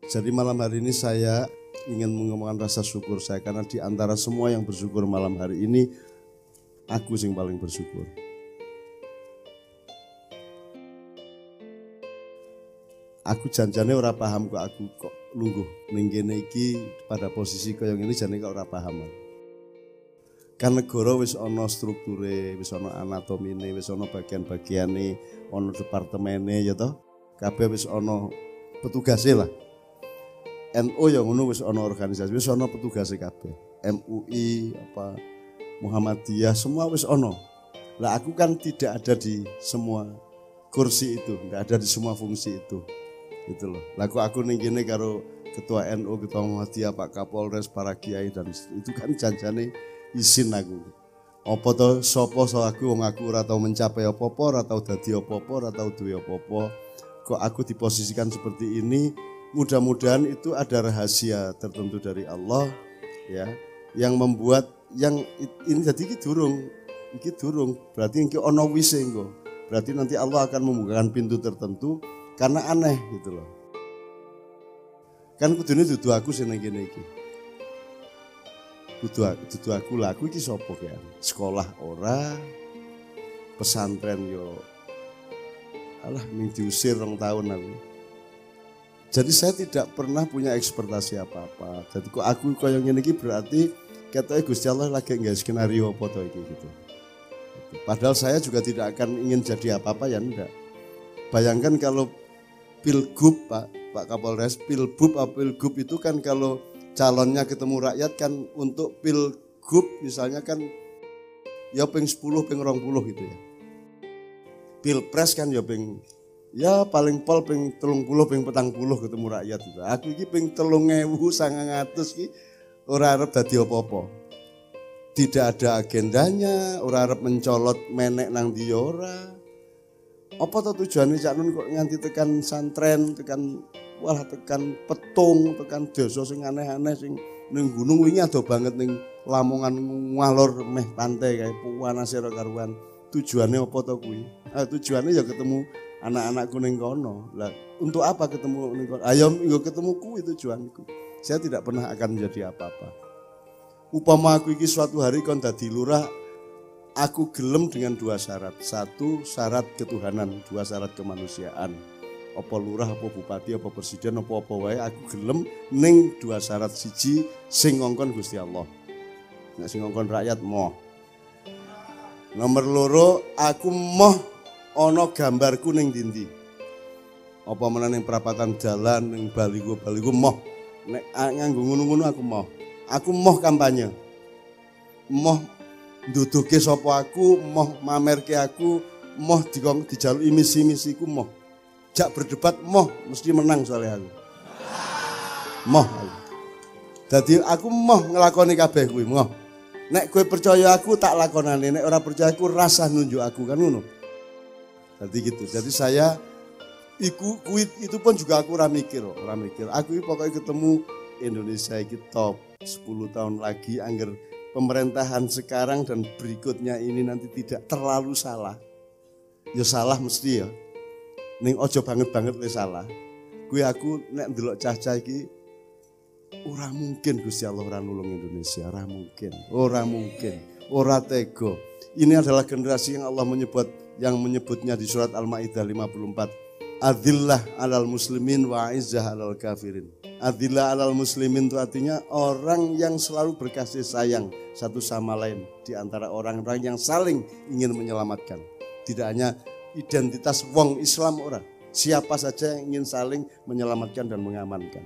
Jadi malam hari ini saya ingin mengumumkan rasa syukur saya karena di antara semua yang bersyukur malam hari ini aku sing paling bersyukur. Aku janjane ora paham kok aku kok lungguh ning kene iki pada posisi kaya ngene jane kok ora paham. Kan negara wis ana strukture, wis ana anatomine, wis ana bagian-bagiane, ana departemene ya toh. Kabeh wis ana petugase lah. NU ya ngono wis ana organisasi, wis ana petugase kabeh. MUI apa Muhammadiyah semua wis ana. Lah aku kan tidak ada di semua kursi itu, enggak ada di semua fungsi itu. Gitu loh. Lah kok aku ning kene karo ketua NU, ketua Muhammadiyah, Pak Kapolres, para kiai dan itu kan janjane izin aku. Apa to sapa aku wong aku ora tau mencapai apa-apa, ora tau dadi apa-apa, ora tau duwe apa-apa. Kok aku diposisikan seperti ini? Mudah-mudahan itu ada rahasia tertentu dari Allah ya yang membuat yang ini jadi iki durung berarti iki ana wise engko. Berarti nanti Allah akan membukakan pintu tertentu karena aneh gitu loh. Kan kudune dudu aku sing nang kene iki. Dudu aku lah, aku iki sapa kan? Sekolah ora, pesantren yo alah ning diusir 2 tahun aku. Jadi saya tidak pernah punya ekspektasi apa-apa. Jadi kok aku kaya ngene iki berarti katanya Gusti Allah lagi nggak skenario apa to iki gitu. Padahal saya juga tidak akan ingin jadi apa-apa ya enggak. Bayangkan kalau Pilgub Pak Kapolres, Pilgub itu kan kalau calonnya ketemu rakyat kan untuk Pilgub misalnya kan ya ping 10 ping 20 gitu ya. Pilpres kan ya ping ya paling pol ping 30 ping 40 ketemu rakyat gitu. Aku iki ping 3.900 iki ora arep dadi apa-apa. Tidak ada agendanya, ora arep mencolot menek nang ndi ora. Apa to tujuane Cak Nun kok nganti tekan santren, tekan petung, tekan desa sing aneh-aneh sing ning gunung wingi ado banget ning Lamongan ngalor meh pantai kae puanase ora karuan. Tujuane apa to kuwi? Tujuane ya ketemu anak-anakku ning kono. Lah untuk apa ketemu ning kono? Ayo ketemu kuwi tujuanku. Saya tidak pernah akan menjadi apa-apa. Upama aku iki suatu hari kon dadi lurah, aku gelem dengan 2 syarat. 1 syarat ketuhanan, 2 syarat kemanusiaan. Apa lurah, apa bupati, apa presiden, apa wae aku gelem ning 2 syarat. 1 sing ngongkon Gusti Allah. Nek sing ngongkon rakyat moh. Nomor 2 aku moh ana gambarku ning ndi-ndi. Apa meneh ning perapatan jalan, ning baligo moh. Nek nganggo ngono-ngono aku moh. Aku moh kampanye. Moh nduduhke sapa aku, moh mamerke aku, moh dijaluki misi-misiku moh. Jak berdebat moh mesti menang soalnya aku. Moh. Dadi aku moh nglakoni kabeh kuwi moh. Nek kowe percaya aku tak lakonane, nek ora percaya aku rasa nunjuk aku kan ngono. Jadi gitu. Jadi saya itu pun juga aku ora mikir. Aku pokoknya ketemu Indonesia iki top 10 tahun lagi angger pemerintahan sekarang dan berikutnya ini nanti tidak terlalu salah. Ya salah mesti ya. Ning ojo banget-banget le salah. Kuwi aku nek ndelok cah-cah iki ora mungkin Gusti Allah ora nulung Indonesia, ora mungkin, ora tega. Ini adalah generasi yang Allah menyebutnya di surat Al-Maidah 54. Adzillah alal muslimin wa izzah alal kafirin. Adzillah alal muslimin itu artinya orang yang selalu berkasih sayang satu sama lain di antara orang-orang yang saling ingin menyelamatkan. Tidak hanya identitas wong Islam ora. Siapa saja yang ingin saling menyelamatkan dan mengamankan.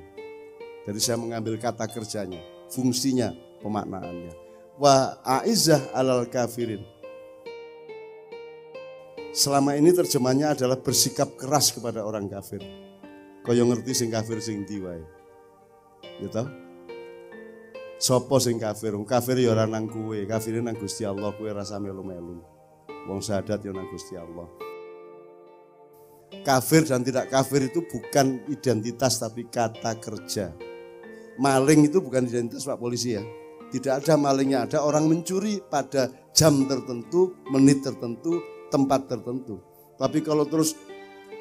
Jadi saya mengambil kata kerjanya, fungsinya, pemaknaannya. Wa a'izzah alal kafirin. Selama ini terjemahnya adalah bersikap keras kepada orang kafir. Kaya ngerti sing kafir sing ndi wae. Ya toh? Sopo sing kafir? Kafir ya ora nang kowe, kafire nang Gusti Allah, kowe rasa melu-melu. Wong syahadat ya nang Gusti Allah. Kafir dan tidak kafir itu bukan identitas tapi kata kerja. Maling itu bukan identitas Pak Polisi ya. Tidak ada malingnya, ada orang mencuri pada jam tertentu, menit tertentu, tempat tertentu. Tapi kalau terus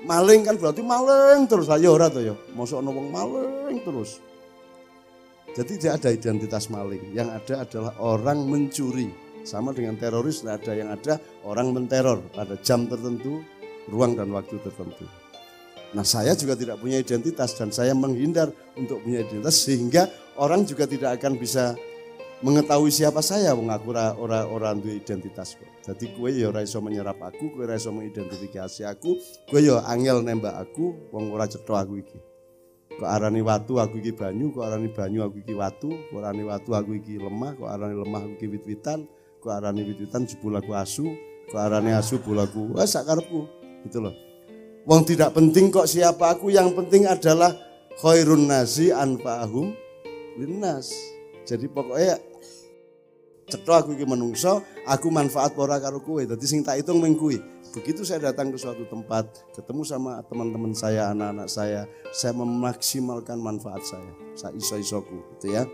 maling kan berarti maling terus aja ora to ya. Mosok ana wong maling sering terus. Jadi tidak ada identitas maling, yang ada adalah orang mencuri. Sama dengan teroris, tidak ada, yang ada orang menteror pada jam tertentu, ruang dan waktu tertentu. Nah, saya juga tidak punya identitas dan saya menghindar untuk punya identitas sehingga orang juga tidak akan bisa mengetahui siapa saya, wong aku ora duwe identitas kok. Jadi kowe ya ora iso menyerap aku, kowe ora iso mengidentifikasi aku, kowe ya angel nembak aku, wong ora cetha aku iki. Kok arani watu aku iki banyu, kok arani banyu aku iki watu, kok arani watu aku iki lemah, kok arani lemah aku iki wit-witan, kok arani wit-witan jebul aku asu, kok arani asu bul aku wis sak karepku. Gitu loh. Wong tidak penting kok siapa aku, yang penting adalah khairun nasi anfa'ahum linnas. Jadi pokoknya cetha aku iki menungso, aku manfaat ora karo kowe. Dadi sing tak hitung mung kuwi. Begitu saya datang ke suatu tempat, ketemu sama teman-teman saya, anak-anak saya memaksimalkan manfaat saya iso-isoku, gitu ya.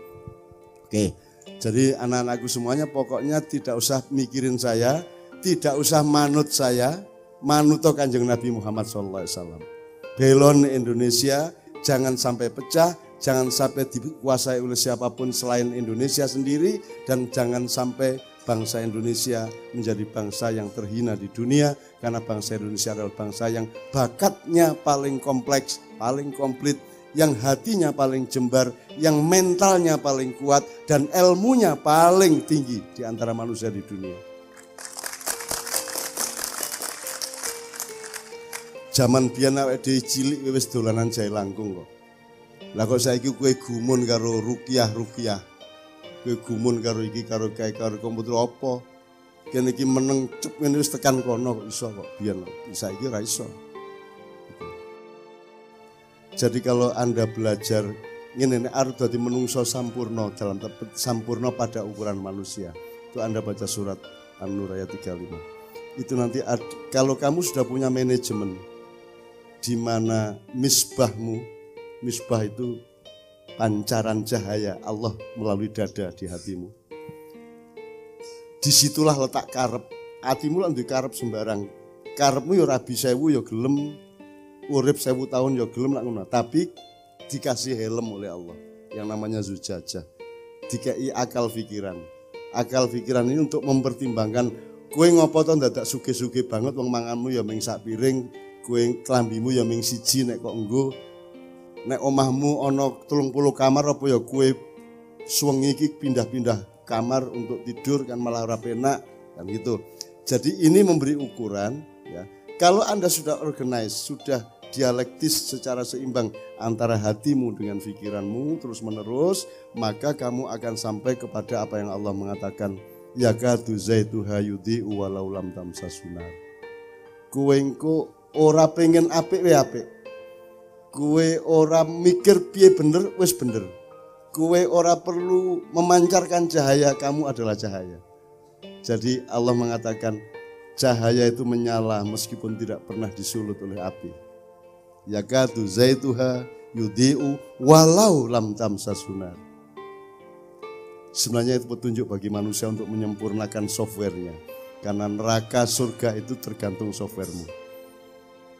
Oke, jadi anak-anakku semuanya pokoknya tidak usah mikirin saya, tidak usah manut saya, manuto Kanjeng Nabi Muhammad SAW. Belon Indonesia, jangan sampai pecah, jangan sampai dikuasai oleh siapapun selain Indonesia sendiri, dan jangan sampai bangsa Indonesia menjadi bangsa yang terhina di dunia, karena bangsa Indonesia adalah bangsa yang bakatnya paling kompleks, paling komplit, yang hatinya paling jembar, yang mentalnya paling kuat, dan ilmunya paling tinggi di antara manusia di dunia. Zaman biyen awake dhewe cilik wis dolanan jahe langkung kok. Lah kok saiki kowe gumun karo ruqyah. Kowe gumun karo iki karo komputer apa? Kene iki meneng cep ngene wis tekan kono kok iso kok biyen. Saiki ora iso. Jadi kalau Anda belajar ngene arep dadi menungso sampurna dalam sampurna pada ukuran manusia. Itu Anda baca surat An-Nur ayat 35. Itu nanti kalau kamu sudah punya manajemen di mana misbah itu pancaran cahaya Allah melalui dada di hatimu. Disitulah letak karep. Hatimu lan duwe karep sembarang. Karepmu ya rabi 1000 ya gelem, urip 1000 tahun ya gelem lak ngono. Tapi dikasih helm oleh Allah yang namanya zujajah. Dikai akal pikiran. Akal pikiran ini untuk mempertimbangkan kowe ngopo to dadak sugih-sugih banget wong manganmu ya ming sak piring, kowe klambimu ya ming siji nek kok enggo. Nek omahmu ana 30 kamar apa ya kowe suwengi iki pindah-pindah kamar untuk tidur kan malah ora penak kan gitu. Jadi ini memberi ukuran ya. Kalau Anda sudah organize, sudah dialektis secara seimbang antara hatimu dengan pikiranmu terus menerus, maka kamu akan sampai kepada apa yang Allah mengatakan, yakadu zaituha yudhi'u walau lam tamsasunar. Kowe engko ora pengen apik wae apik. Kowe ora mikir piye bener, wis bener. Kowe ora perlu memancarkan cahaya, kamu adalah cahaya. Jadi Allah mengatakan cahaya itu menyala meskipun tidak pernah disulut oleh api. Yakadu zaituha yudhi'u walau lam tamsasunar. Sebenarnya itu petunjuk bagi manusia untuk menyempurnakan softwarenya. Karena neraka surga itu tergantung softwaremu.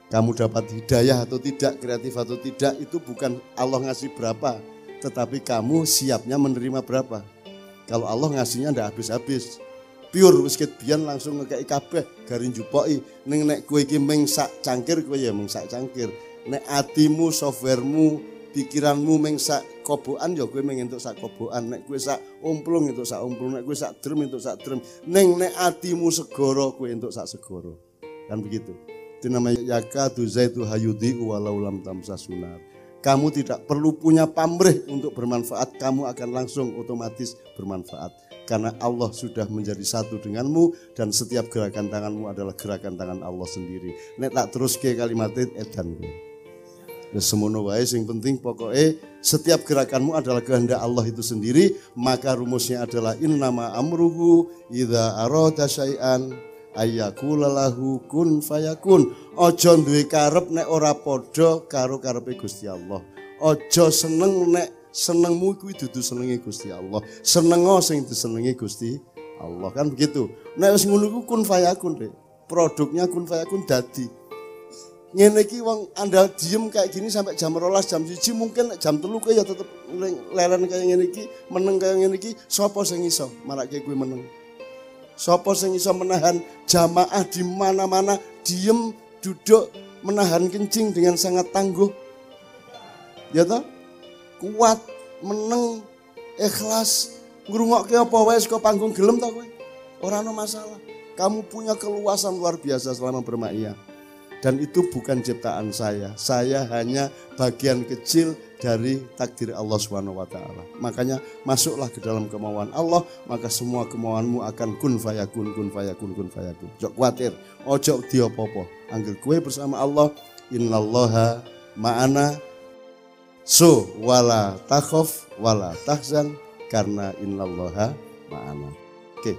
Kamu dapat hidayah atau tidak, kreatif atau tidak, itu bukan Allah ngasih berapa, tetapi kamu siapnya menerima berapa. Kalau Allah ngasihnya ndak habis-habis, pure wis biyen langsung ngekeki kabeh, garing jupoki. Ning nek kowe iki mung sak cangkir, kowe ya mung sak cangkir. Nek atimu, softwaremu, pikiranmu mung sak kobokan ya kowe mung entuk sak kobokan. Nek kowe sak umplung entuk sak umplung, nek kowe sak drem entuk sak drem. Ning nek atimu segoro kowe entuk sak segoro. Kan begitu. Itu namanya yakadu zaituha yudhi'u walau lam tamsasunar. Kamu tidak perlu punya pamrih untuk bermanfaat, kamu akan langsung otomatis bermanfaat. Karena Allah sudah menjadi satu denganmu dan setiap gerakan tanganmu adalah gerakan tangan Allah sendiri. Nek tak terus ke kalimatnya edan. Ya semono wae sing penting pokoknya setiap gerakanmu adalah kehendak Allah itu sendiri, maka rumusnya adalah innama amruhu idza arada syai'an ayyakula lahu kun fayakun. Aja duwe karep nek ora padha karo karepe Gusti Allah. Aja seneng nek senengmu kuwi dudu senenge Gusti Allah. Senengo sing disenengi Gusti Allah, kan begitu. Nek wis ngono ku kun fayakun, Dek. Produknya kun fayakun dadi. Ngene iki wong andal diem kayak gini sampai jam 12 jam 1 mungkin jam 3 ya tetep leren kayak ngene iki, meneng kayak ngene iki, sapa sing iso marake kuwi meneng? Sapa sing iso menahan jamaah di mana-mana diem duduk menahan kencing dengan sangat tangguh? Ya toh? Kuat, meneng, ikhlas, ngrungokke apa wae saka panggung gelem ta kowe? Ora ana masalah. Kamu punya keluasan luar biasa selama bermakyah. Dan itu bukan ciptaan saya. Saya hanya bagian kecil dari takdir Allah SWT. Makanya masuklah ke dalam kemauan Allah, maka semua kemauanmu akan kun fayakun, kun fayakun, kun fayakun. Jok khawatir, ojo diopopo. Anggil kue bersama Allah, innallaha ma'ana, so wala takhaf wala tahzan, karena innallaha ma'ana. Oke.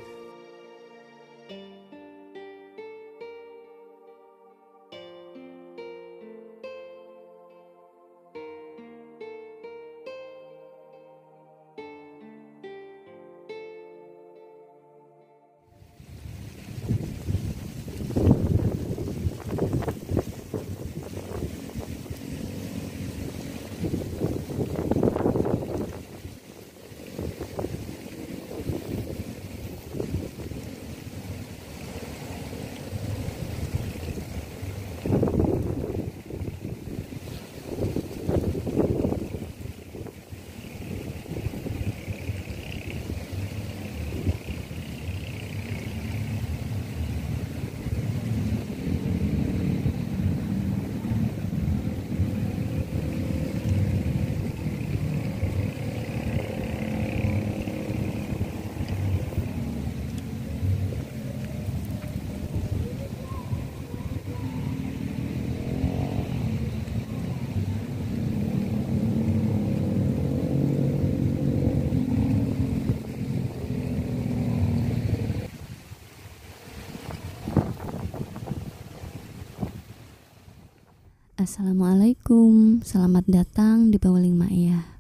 Assalamualaikum, selamat datang di Pauling Ma'iyah.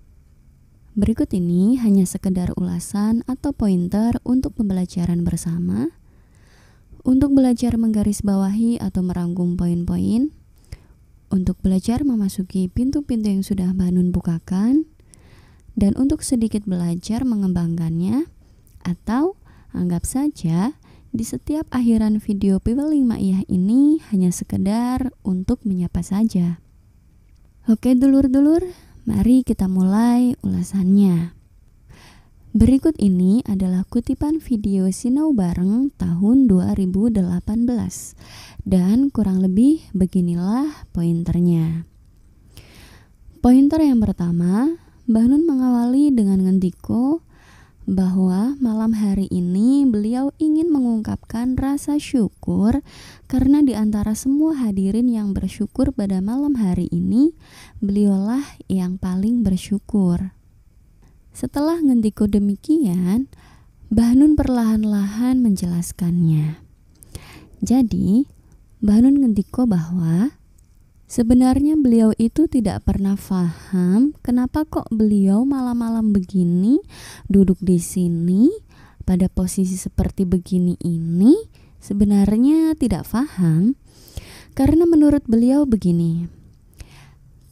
Berikut ini hanya sekedar ulasan atau pointer untuk pembelajaran bersama, untuk belajar menggarisbawahi atau merangkum poin-poin, untuk belajar memasuki pintu-pintu yang sudah Mbak Nun bukakan, dan untuk sedikit belajar mengembangkannya, atau anggap saja di setiap akhiran video Pauling Ma'iyah ini hanya sekedar untuk menyapa saja. Oke dulur-dulur, mari kita mulai ulasannya. Berikut ini adalah kutipan video Sinau Bareng tahun 2018 dan kurang lebih beginilah pointernya. Pointer yang pertama, Mbah Nun mengawali dengan ngendiko bahwa malam hari ini beliau ingin mengungkapkan rasa syukur karena di antara semua hadirin yang bersyukur pada malam hari ini, beliaulah yang paling bersyukur. Setelah ngendiko demikian, Mbah Nun perlahan-lahan menjelaskannya. Jadi, Mbah Nun ngendiko bahwa sebenarnya beliau itu tidak pernah paham kenapa kok beliau malam-malam begini duduk di sini pada posisi seperti begini ini. Sebenarnya tidak paham karena menurut beliau begini.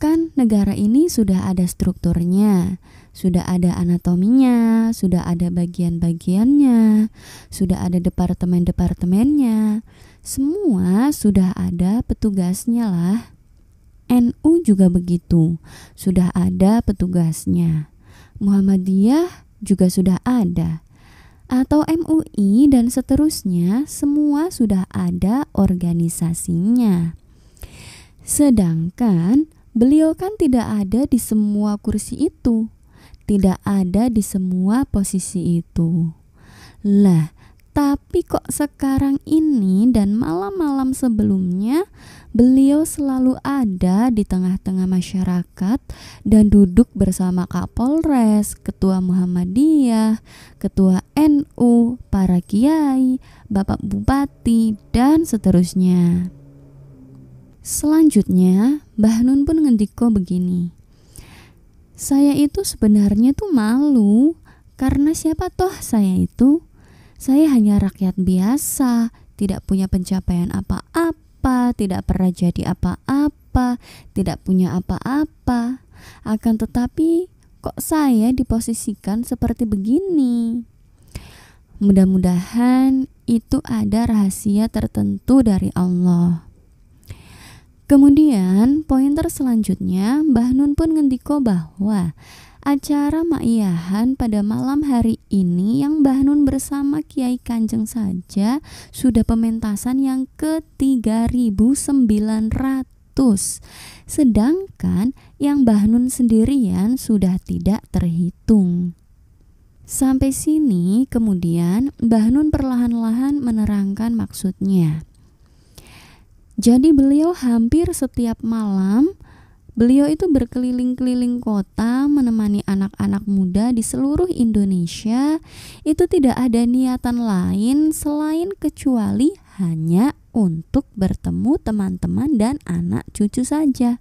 Kan negara ini sudah ada strukturnya, sudah ada anatominya, sudah ada bagian-bagiannya, sudah ada departemen-departemennya. Semua sudah ada petugasnya lah. NU juga begitu, sudah ada petugasnya. Muhammadiyah juga sudah ada. Atau MUI dan seterusnya, semua sudah ada organisasinya. Sedangkan beliau kan tidak ada di semua kursi itu, tidak ada di semua posisi itu. Lah, tapi kok sekarang ini dan malam-malam sebelumnya beliau selalu ada di tengah-tengah masyarakat dan duduk bersama Kapolres, Ketua Muhammadiyah, Ketua NU, para kiai, Bapak Bupati, dan seterusnya. Selanjutnya, Mbah Nun pun ngendiko begini. Saya itu sebenarnya tuh malu, karena siapa toh saya itu? Saya hanya rakyat biasa, tidak punya pencapaian apa-apa. apa-apa, tidak pernah jadi apa-apa, tidak punya apa-apa. Akan tetapi kok saya diposisikan seperti begini? Mudah-mudahan itu ada rahasia tertentu dari Allah. Kemudian pointer selanjutnya, Mbah Nun pun ngendiko bahwa acara maiyahan pada malam hari ini yang Mbah Nun bersama Kiai Kanjeng saja sudah pementasan yang ke-3.900. Sedangkan yang Mbah Nun sendirian sudah tidak terhitung. Sampai sini kemudian Mbah Nun perlahan-lahan menerangkan maksudnya. Jadi beliau hampir setiap malam beliau itu berkeliling-keliling kota menemani anak-anak muda di seluruh Indonesia. Itu tidak ada niatan lain selain kecuali hanya untuk bertemu teman-teman dan anak cucu saja.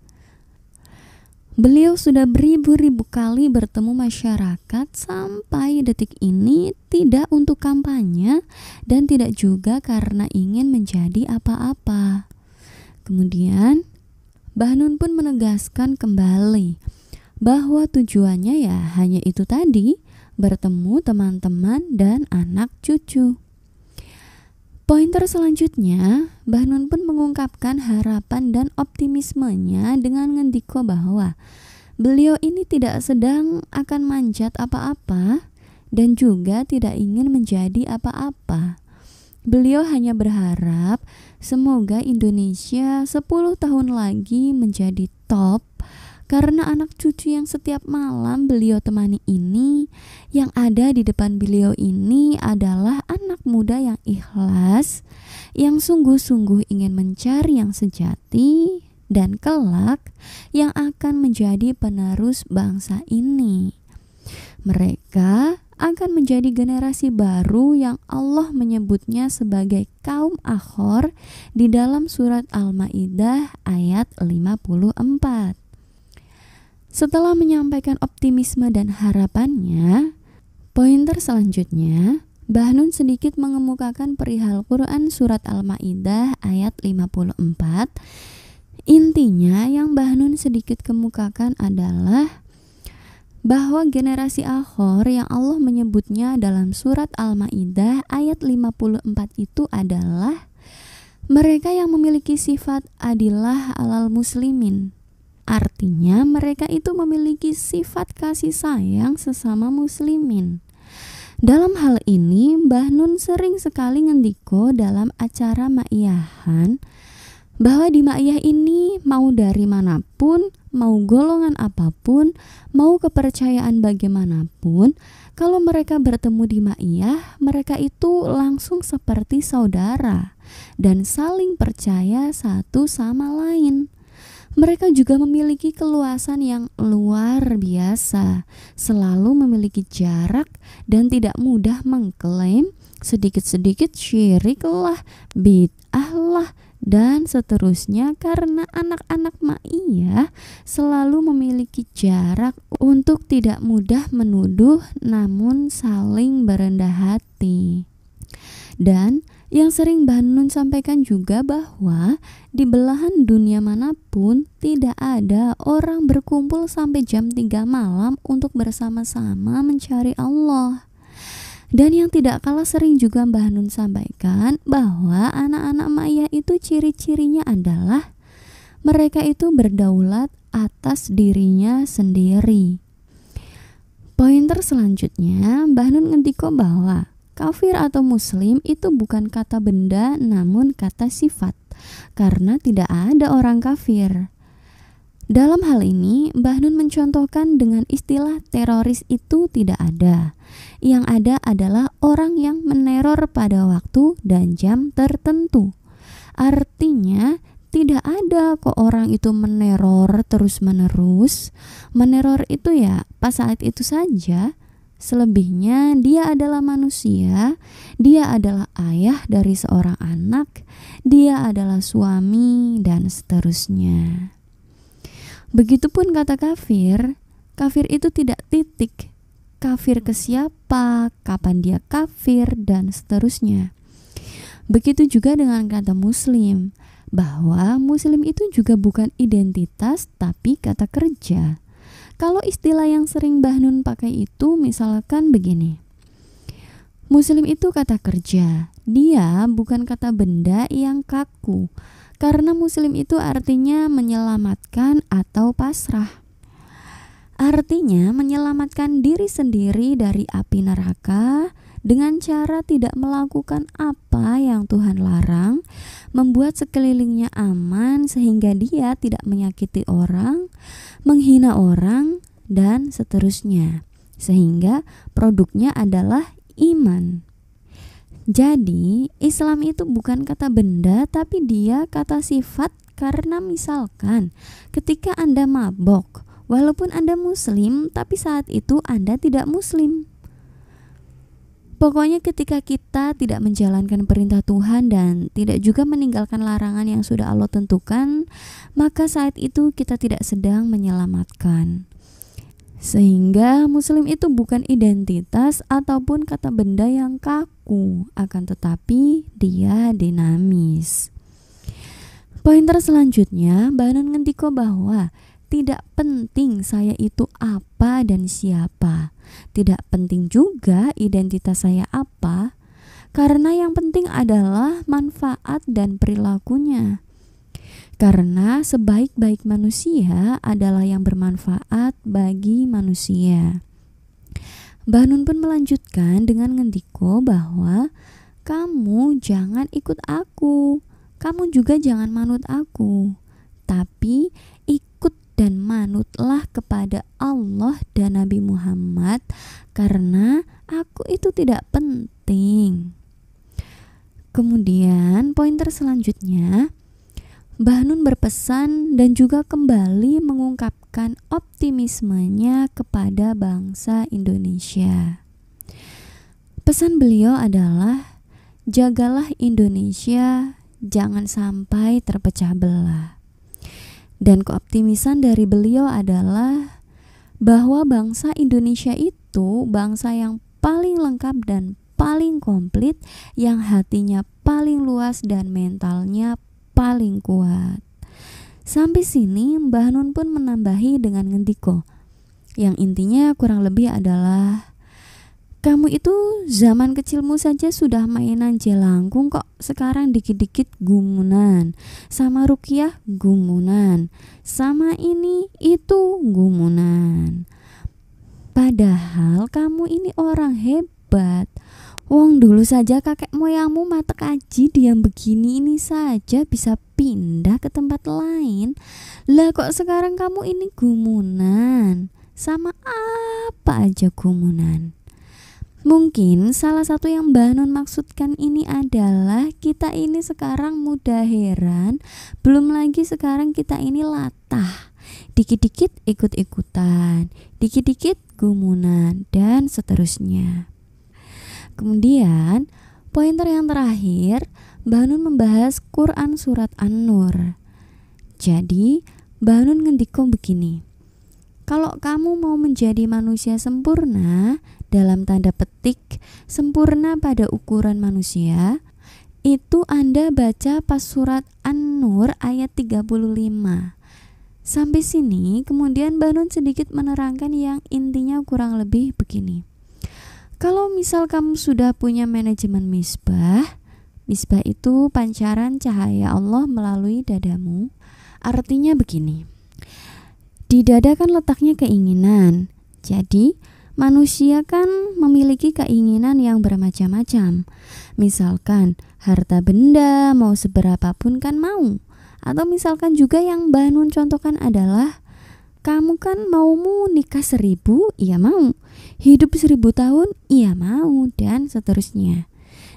Beliau sudah beribu-ribu kali bertemu masyarakat sampai detik ini tidak untuk kampanye dan tidak juga karena ingin menjadi apa-apa. Kemudian Mbah Nun pun menegaskan kembali bahwa tujuannya ya hanya itu tadi, bertemu teman-teman dan anak cucu. Pointer selanjutnya, Mbah Nun pun mengungkapkan harapan dan optimismenya dengan ngendiko bahwa beliau ini tidak sedang akan manjat apa-apa dan juga tidak ingin menjadi apa-apa. Beliau hanya berharap semoga Indonesia 10 tahun lagi menjadi top karena anak cucu yang setiap malam beliau temani ini, yang ada di depan beliau ini adalah anak muda yang ikhlas, yang sungguh-sungguh ingin mencari yang sejati dan kelak yang akan menjadi penerus bangsa ini. Mereka akan menjadi generasi baru yang Allah menyebutnya sebagai kaum akhor di dalam surat Al-Maidah ayat 54. Setelah menyampaikan optimisme dan harapannya, pointer selanjutnya, Mbah Nun sedikit mengemukakan perihal Quran surat Al-Maidah ayat 54. Intinya yang Mbah Nun sedikit kemukakan adalah bahwa generasi akhor yang Allah menyebutnya dalam surat Al-Maidah ayat 54 itu adalah mereka yang memiliki sifat adilah alal muslimin. Artinya mereka itu memiliki sifat kasih sayang sesama muslimin. Dalam hal ini Mbah Nun sering sekali ngendiko dalam acara maiyahan bahwa di maiyah ini mau dari manapun, mau golongan apapun, mau kepercayaan bagaimanapun, kalau mereka bertemu di maiyah, mereka itu langsung seperti saudara dan saling percaya satu sama lain. Mereka juga memiliki keluasan yang luar biasa, selalu memiliki jarak dan tidak mudah mengklaim sedikit-sedikit syirik lah, bid'ah lah, dan seterusnya karena anak-anak ma'iyah selalu memiliki jarak untuk tidak mudah menuduh namun saling berendah hati. Dan yang sering Mbah Nun sampaikan juga bahwa di belahan dunia manapun tidak ada orang berkumpul sampai jam 3 malam untuk bersama-sama mencari Allah. Dan yang tidak kalah sering juga Mbah Nun sampaikan bahwa anak-anak ma'iyah itu ciri-cirinya adalah mereka itu berdaulat atas dirinya sendiri. Pointer selanjutnya, Mbah Nun ngendiko bahwa kafir atau muslim itu bukan kata benda namun kata sifat, karena tidak ada orang kafir. Dalam hal ini, Mbah Nun mencontohkan dengan istilah teroris itu tidak ada. Yang ada adalah orang yang meneror pada waktu dan jam tertentu. Artinya, tidak ada kok orang itu meneror terus-menerus. Meneror itu ya pas saat itu saja. Selebihnya dia adalah manusia, dia adalah ayah dari seorang anak, dia adalah suami, dan seterusnya. Begitupun kata kafir, kafir itu tidak titik. Kafir ke siapa, kapan dia kafir, dan seterusnya. Begitu juga dengan kata muslim. bahwa muslim itu juga bukan identitas tapi kata kerja. Kalau istilah yang sering Mbah Nun pakai itu misalkan begini. Muslim itu kata kerja, dia bukan kata benda yang kaku. Karena muslim itu artinya menyelamatkan atau pasrah. Artinya menyelamatkan diri sendiri dari api neraka dengan cara tidak melakukan apa yang Tuhan larang, membuat sekelilingnya aman sehingga dia tidak menyakiti orang, menghina orang, dan seterusnya. Sehingga produknya adalah iman. Jadi Islam itu bukan kata benda tapi dia kata sifat. Karena misalkan ketika Anda mabok, walaupun Anda muslim tapi saat itu Anda tidak muslim. Pokoknya ketika kita tidak menjalankan perintah Tuhan dan tidak juga meninggalkan larangan yang sudah Allah tentukan, maka saat itu kita tidak sedang menyelamatkan. Sehingga muslim itu bukan identitas ataupun kata benda yang kaku, akan tetapi dia dinamis. Pointer selanjutnya, Mbah Nun ngendika bahwa tidak penting saya itu apa dan siapa. Tidak penting juga identitas saya apa, karena yang penting adalah manfaat dan perilakunya. Karena sebaik-baik manusia adalah yang bermanfaat bagi manusia. Mbah Nun pun melanjutkan dengan ngendiko bahwa kamu jangan ikut aku, kamu juga jangan manut aku, tapi ikut dan manutlah kepada Allah dan Nabi Muhammad, karena aku itu tidak penting. Kemudian pointer selanjutnya, Mbah Nun berpesan dan juga kembali mengungkapkan optimismenya kepada bangsa Indonesia. Pesan beliau adalah, jagalah Indonesia, jangan sampai terpecah belah. Dan keoptimisan dari beliau adalah bahwa bangsa Indonesia itu bangsa yang paling lengkap dan paling komplit, yang hatinya paling luas dan mentalnya paling kuat. Sampai sini Mbah Nun pun menambahi dengan ngendiko, yang intinya kurang lebih adalah, kamu itu zaman kecilmu saja sudah mainan jelangkung kok, sekarang dikit-dikit gumunan, sama ruqyah gumunan, sama ini itu gumunan. Padahal kamu ini orang hebat. Wong dulu saja kakek moyangmu mata kaji diam begini ini saja bisa pindah ke tempat lain. Lah kok sekarang kamu ini gumunan? Sama apa aja gumunan? Mungkin salah satu yang Mbah Nun maksudkan ini adalah kita ini sekarang mudah heran, belum lagi sekarang kita ini latah. Dikit-dikit ikut-ikutan, dikit-dikit gumunan, dan seterusnya. Kemudian pointer yang terakhir, Mbah Nun membahas Quran surat An-Nur. Jadi Mbah Nun ngendiko begini, kalau kamu mau menjadi manusia sempurna, dalam tanda petik sempurna pada ukuran manusia, itu Anda baca pas surat An-Nur ayat 35. Sampai sini kemudian Mbah Nun sedikit menerangkan yang intinya kurang lebih begini. Kalau misal kamu sudah punya manajemen misbah, misbah itu pancaran cahaya Allah melalui dadamu. Artinya begini, di dada kan letaknya keinginan. Jadi manusia kan memiliki keinginan yang bermacam-macam. Misalkan harta benda mau seberapapun kan mau. Atau misalkan juga yang Mbah Nun contohkan adalah, kamu kan maumu nikah 1000, iya mau. Hidup 1000 tahun, iya mau, dan seterusnya.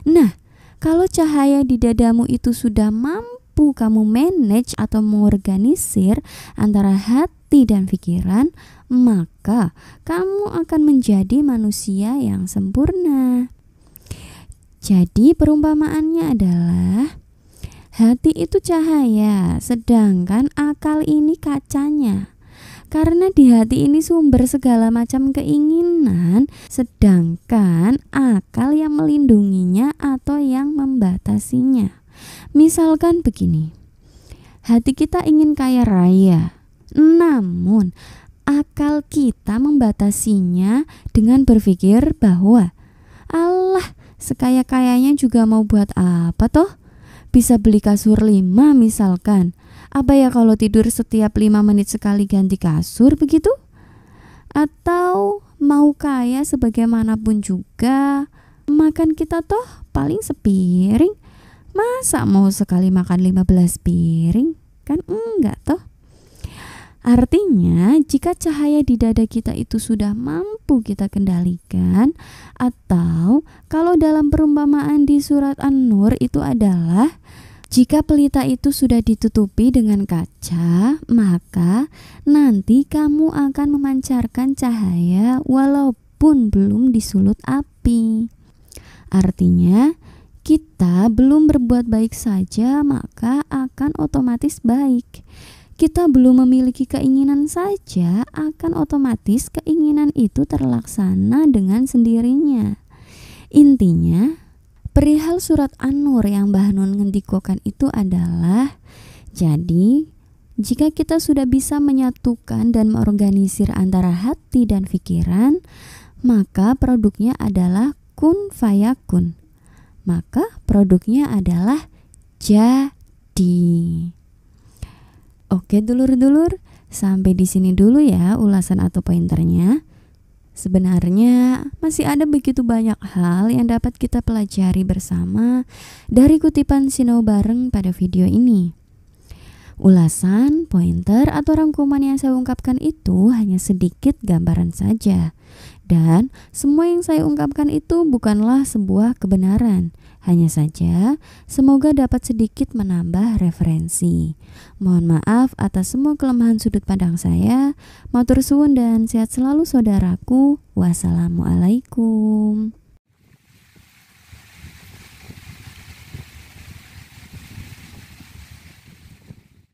Nah, kalau cahaya di dadamu itu sudah mampu kamu manage atau mengorganisir antara hati dan pikiran, maka kamu akan menjadi manusia yang sempurna. Jadi perumpamaannya adalah, hati itu cahaya, sedangkan akal ini kacanya. Karena di hati ini sumber segala macam keinginan, sedangkan akal yang melindunginya atau yang membatasinya. Misalkan begini, hati kita ingin kaya raya. Namun akal kita membatasinya dengan berpikir bahwa alah, sekaya-kayanya juga mau buat apa toh? Bisa beli kasur 5 misalkan. Apa ya kalau tidur setiap 5 menit sekali ganti kasur begitu? Atau mau kaya sebagaimanapun juga, makan kita toh paling sepiring. Masa mau sekali makan 15 piring? Kan enggak toh? Artinya, jika cahaya di dada kita itu sudah mampu kita kendalikan, atau kalau dalam perumpamaan di surat An-Nur itu adalah jika pelita itu sudah ditutupi dengan kaca, maka nanti kamu akan memancarkan cahaya walaupun belum disulut api. Artinya, kita belum berbuat baik saja, maka akan otomatis baik. Kita belum memiliki keinginan saja, akan otomatis keinginan itu terlaksana dengan sendirinya. Intinya, perihal surat An-Nur yang Mbah Nun ngendikokan itu adalah, jadi jika kita sudah bisa menyatukan dan mengorganisir antara hati dan pikiran, maka produknya adalah kun fayakun. Maka produknya adalah jadi. Oke dulur-dulur, sampai di sini dulu ya ulasan atau pointernya. Sebenarnya masih ada begitu banyak hal yang dapat kita pelajari bersama dari kutipan Sinau Bareng pada video ini. Ulasan, pointer, atau rangkuman yang saya ungkapkan itu hanya sedikit gambaran saja. Dan semua yang saya ungkapkan itu bukanlah sebuah kebenaran. Hanya saja semoga dapat sedikit menambah referensi. Mohon maaf atas semua kelemahan sudut pandang saya. Matur suwun dan sehat selalu saudaraku. Wassalamualaikum.